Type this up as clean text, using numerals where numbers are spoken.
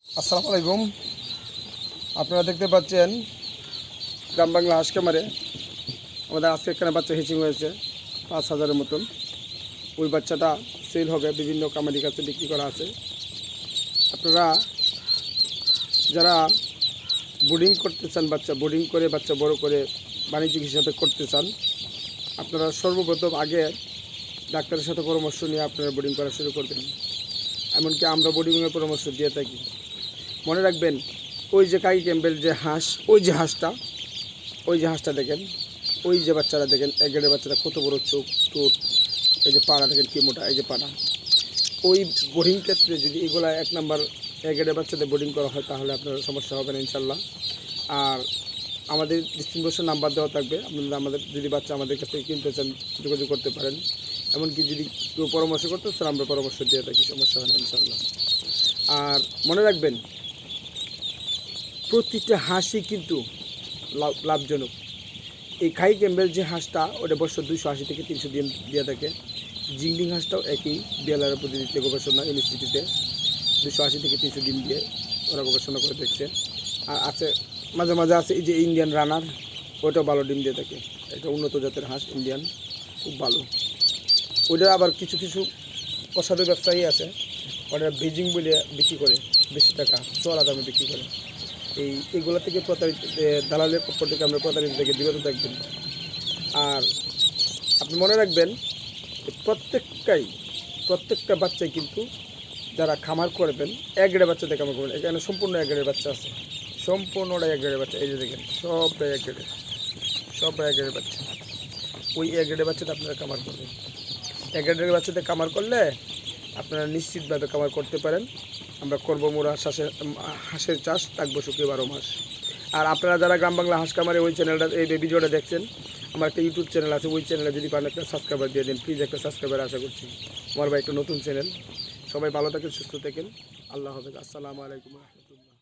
আসসালামু আলাইকুম। আপনারা দেখতে পাচ্ছেন গ্রাম বাংলা হাঁস খামারে আমাদের আজকে এখানে বাচ্চা হিচিং হয়েছে 5,000-এর মতন। ওই বাচ্চাটা সেল হবে, বিভিন্ন কামারির কাছে বিক্রি করা আছে। আপনারা যারা বোর্ডিং করতে চান, বোর্ডিং করে বাচ্চা বড় করে বাণিজ্যিক হিসাবে করতে চান, আপনারা সর্বপ্রথম আগে ডাক্তারের সাথে পরামর্শ নিয়ে আপনারা বোর্ডিং করা শুরু করবেন। এমনকি আমরা বোর্ডিংয়ের পরামর্শ দিয়ে থাকি। মনে রাখবেন, ওই যে কাকি ক্যাম্বেল যে হাঁস, ওই যে হাঁসটা দেখেন, ওই যে বাচ্চারা দেখেন, এক গ্রেডের বাচ্চারা কত বড় চোখ ঠোঁট, এই যে পাড়া দেখেন কি মোটা, এই যে পাড়া। ওই বোর্ডিং ক্ষেত্রে যদি এগুলা 1 নাম্বার এক গ্রেডের বাচ্চাদের বোর্ডিং করা হয় তাহলে আপনার সমস্যা হবে না ইনশাল্লাহ। আর আমাদের ডিস্ট্রিবিউশন নাম্বার দেওয়া থাকবে, আপনারা আমাদের যদি বাচ্চা আমাদের কাছ থেকে কিনতে চান যোগাযোগ করতে পারেন। এমনকি যদি কেউ পরামর্শ করতে চান আমরা পরামর্শ দিয়ে থাকি, সমস্যা হয় না ইনশাল্লাহ। আর মনে রাখবেন, প্রতিটা হাঁসই কিন্তু লাভজনক। এই খাই ক্যাম্বেল যে হাঁসটা, ওটা বছর 280 থেকে 300 দিন দিয়ে থাকে। জিংডিং হাঁসটাও একই, বিএলআর পদ্ধতিতে গবেষণা ইনস্টিটিউটে 280 থেকে 300 দিন দিয়ে ওরা গবেষণা করে দেখছে। আর আছে মাঝে মাঝে আছে এই যে ইন্ডিয়ান রানার, ওটাও ভালো ডিম দিয়ে থাকে। এটা উন্নত জাতের হাঁস, ইন্ডিয়ান, খুব ভালো। ওটা আবার কিছু কিছু অসাধু ব্যবসায়ী আছে, ওটা বেজিং বলে বিক্রি করে, বেশি টাকা চড়া দামে বিক্রি করে। এইগুলো থেকে প্রতারিত, দালালের পক্ষ থেকে আমরা প্রতারিত থেকে বিরত থাকবেন। আর আপনি মনে রাখবেন, প্রত্যেকটা বাচ্চাই কিন্তু যারা খামার করবেন এক গ্রেডের বাচ্চাদের খামার করবেন। এখানে সম্পূর্ণ এক গ্রেডের বাচ্চা আছে, সম্পূর্ণটা এক গ্রেডের বাচ্চা। এই যে দেখেন, সবটাই এক গ্রেডের বাচ্চা। ওই এক গ্রেডের বাচ্চাতে আপনারা খামার করবেন। এক গ্রেডের বাচ্চাতে খামার করলে আপনারা নিশ্চিতভাবে খামার করতে পারেন। আমরা করবো মোরা হাঁসের চাষ, থাকবো সুখে 12 মাস। আর আপনারা যারা গ্রাম বাংলা হাঁস খামারে ওই চ্যানেলটা, এই ভিডিওটা দেখছেন, আমার একটা ইউটিউব চ্যানেল আছে, ওই চ্যানেলে যদি পারেন একটা সাবস্ক্রাইবার দিয়ে দিন প্লিজ, একটা সাবস্ক্রাইবার আশা করছি। আমার ভাই একটা নতুন চ্যানেল। সবাই ভালো থাকেন, সুস্থ থাকেন, আল্লাহ হাফেজ, আসসালামু আলাইকুম রহমতুল্লাহ।